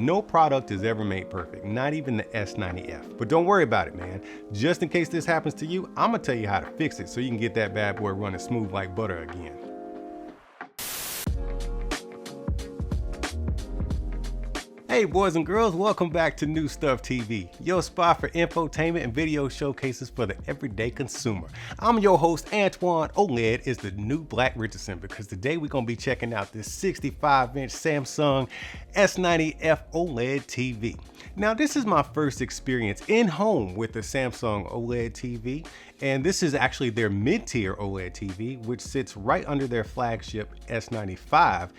no product is ever made perfect, not even the S90F. But don't worry about it, man. Just in case this happens to you, I'm gonna tell you how to fix it so you can get that bad boy running smooth like butter again. Hey boys and girls, welcome back to New Stuff TV, your spot for infotainment and video showcases for the everyday consumer. I'm your host, Antoine. OLED is the new Black Richardson, because today we're going to be checking out this 65-inch Samsung S90F OLED TV. Now this is my first experience in home with the Samsung OLED TV, and this is actually their mid-tier OLED TV, which sits right under their flagship S95F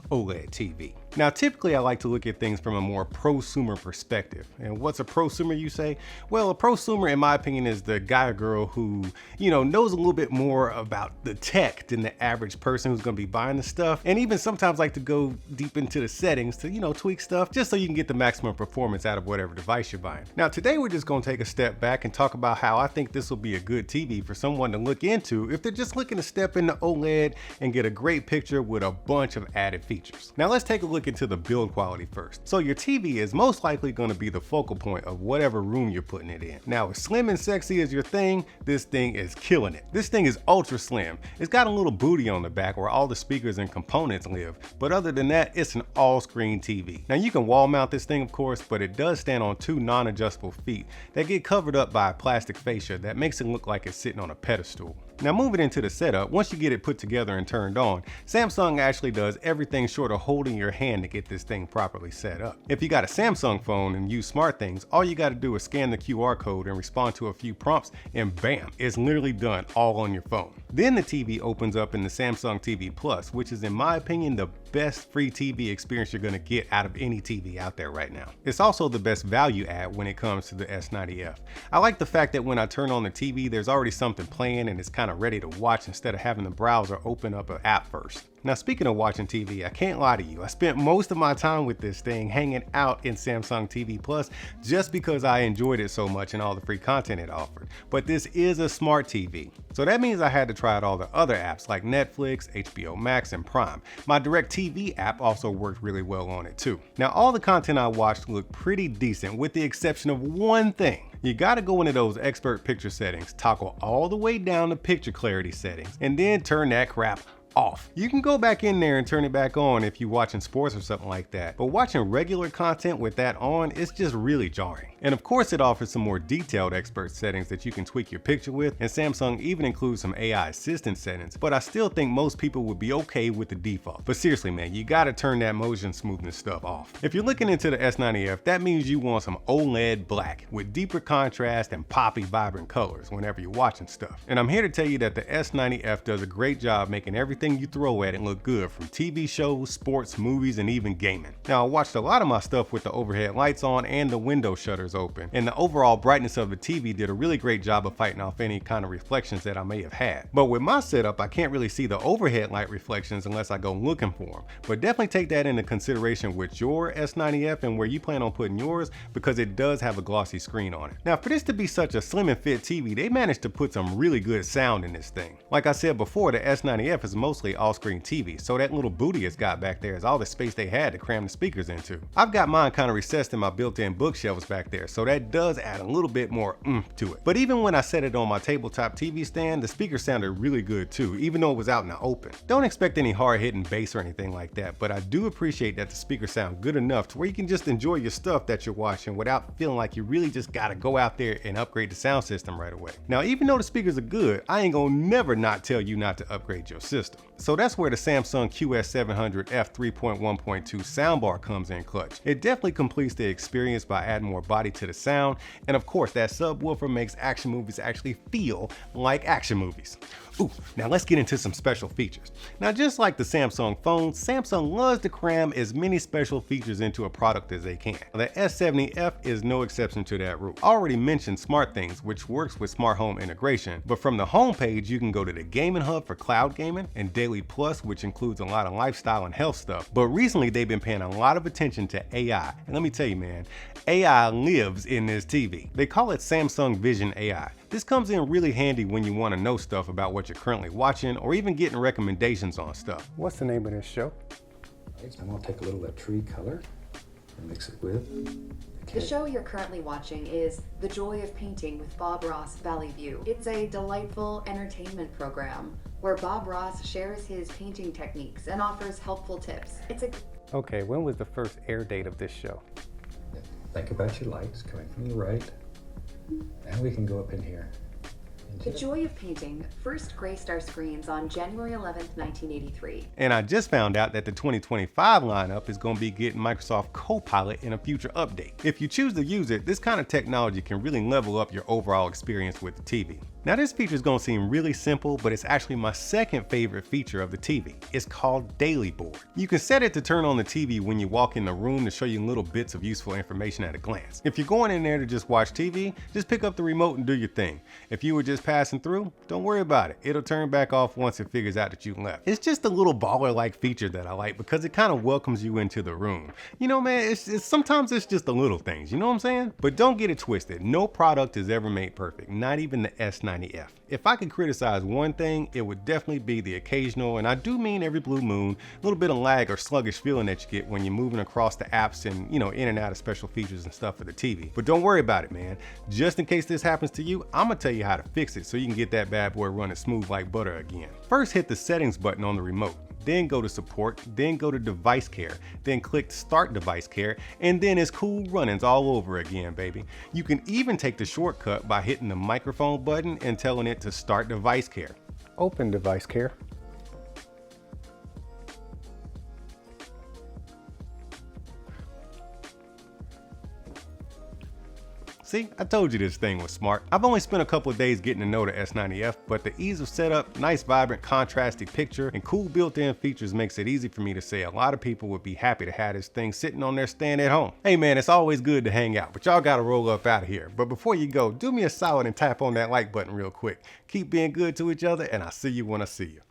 OLED TV. Now typically I like to look at things from a more prosumer perspective. And what's a prosumer, you say? Well, a prosumer in my opinion is the guy or girl who, knows a little bit more about the tech than the average person who's gonna be buying the stuff, and even sometimes like to go deep into the settings to, tweak stuff just so you can get the maximum performance out of whatever device you're buying. Now today we're just gonna take a step back and talk about how I think this will be a good TV for someone to look into if they're just looking to step into OLED and get a great picture with a bunch of added features. Now let's take a look into the build quality first. So your TV is most likely going to be the focal point of whatever room you're putting it in. Now, as slim and sexy as your thing, this thing is killing it. This thing is ultra slim. It's got a little booty on the back where all the speakers and components live, but other than that, it's an all-screen TV. Now you can wall mount this thing, of course, but it does stand on two non-adjustable feet that get covered up by a plastic fascia that makes it look like it's sitting on a pedestal. Now moving into the setup, once you get it put together and turned on, Samsung actually does everything short of holding your hand to get this thing properly set up. If you got a Samsung phone and use SmartThings, all you got to do is scan the QR code and respond to a few prompts, and bam, it's literally done all on your phone. Then the TV opens up in the Samsung TV Plus, which is in my opinion the best free TV experience you're going to get out of any TV out there right now. It's also the best value add when it comes to the S90F. I like the fact that when I turn on the TV, there's already something playing and it's kind of ready to watch instead of having the browser open up an app first. Now speaking of watching TV, I can't lie to you, I spent most of my time with this thing hanging out in Samsung TV Plus just because I enjoyed it so much and all the free content it offered. But this is a smart TV, so that means I had to try out all the other apps like Netflix, HBO Max, and Prime. My DirecTV app also worked really well on it too. Now all the content I watched looked pretty decent with the exception of one thing. You gotta go into those expert picture settings, toggle all the way down to picture clarity settings, and then turn that crap off. You can go back in there and turn it back on if you're watching sports or something like that, but watching regular content with that on, it's just really jarring. And of course it offers some more detailed expert settings that you can tweak your picture with, and Samsung even includes some AI assistant settings, but I still think most people would be okay with the default. But seriously man, you gotta turn that motion smoothness stuff off. If you're looking into the S90F, that means you want some OLED black with deeper contrast and poppy vibrant colors whenever you're watching stuff. And I'm here to tell you that the S90F does a great job making everything you throw at it look good, from TV shows, sports, movies, and even gaming. Now I watched a lot of my stuff with the overhead lights on and the window shutters open, and the overall brightness of the TV did a really great job of fighting off any kind of reflections that I may have had. But with my setup, I can't really see the overhead light reflections unless I go looking for them. But definitely take that into consideration with your S90F and where you plan on putting yours, because it does have a glossy screen on it. Now for this to be such a slim and fit TV, they managed to put some really good sound in this thing. Like I said before, the S90F is mostly all-screen TV, so that little booty it's got back there is all the space they had to cram the speakers into. I've got mine kind of recessed in my built-in bookshelves back there, so that does add a little bit more oomph to it. But even when I set it on my tabletop TV stand, the speaker sounded really good too, even though it was out in the open. Don't expect any hard-hitting bass or anything like that, but I do appreciate that the speakers sound good enough to where you can just enjoy your stuff that you're watching without feeling like you really just gotta go out there and upgrade the sound system right away. Now even though the speakers are good, I ain't gonna never not tell you not to upgrade your system. So that's where the Samsung QS700F 3.1.2 soundbar comes in clutch. It definitely completes the experience by adding more body to the sound, and of course that subwoofer makes action movies actually feel like action movies. Ooh, now let's get into some special features. Now just like the Samsung phones, Samsung loves to cram as many special features into a product as they can. The S70F is no exception to that rule. I already mentioned SmartThings, which works with smart home integration, but from the home page you can go to the Gaming Hub for cloud gaming and Daily Plus, which includes a lot of lifestyle and health stuff. But recently they've been paying a lot of attention to AI, and let me tell you man, AI lives in this TV. They call it Samsung Vision AI. This comes in really handy when you want to know stuff about what you're currently watching or even getting recommendations on stuff. What's the name of this show? I'm gonna take a little of that tree color Mix it with. The show you're currently watching is The Joy of Painting with Bob Ross Valley View. It's a delightful entertainment program where Bob Ross shares his painting techniques and offers helpful tips. Okay, when was the first air date of this show? Think about your lights coming from the right. And we can go up in here. The Joy of Painting first graced our screens on January 11th, 1983. And I just found out that the 2025 lineup is going to be getting Microsoft Copilot in a future update. If you choose to use it, this kind of technology can really level up your overall experience with the TV. Now this feature is going to seem really simple, but it's actually my second favorite feature of the TV. It's called Daily Board. You can set it to turn on the TV when you walk in the room to show you little bits of useful information at a glance. If you're going in there to just watch TV, just pick up the remote and do your thing. If you were just passing through, don't worry about it. It'll turn back off once it figures out that you left. It's just a little baller-like feature that I like because it kind of welcomes you into the room. You know, man, sometimes it's just the little things, you know what I'm saying? But don't get it twisted. No product is ever made perfect, not even the S90F. If I could criticize one thing, it would definitely be the occasional, and I do mean every blue moon, little bit of lag or sluggish feeling that you get when you're moving across the apps and, you know, in and out of special features and stuff for the TV. But don't worry about it, man. Just in case this happens to you, I'm gonna tell you how to fix it so you can get that bad boy running smooth like butter again. First, hit the settings button on the remote. Then go to support, then go to device care, then click start device care, and then it's cool runnings all over again, baby. You can even take the shortcut by hitting the microphone button and telling it to start device care. Open device care. See, I told you this thing was smart. I've only spent a couple of days getting to know the S90F, but the ease of setup, nice vibrant contrasty picture, and cool built-in features makes it easy for me to say a lot of people would be happy to have this thing sitting on their stand at home. Hey man, it's always good to hang out, but y'all gotta roll up out of here. But before you go, do me a solid and tap on that like button real quick. Keep being good to each other, and I'll see you when I see you.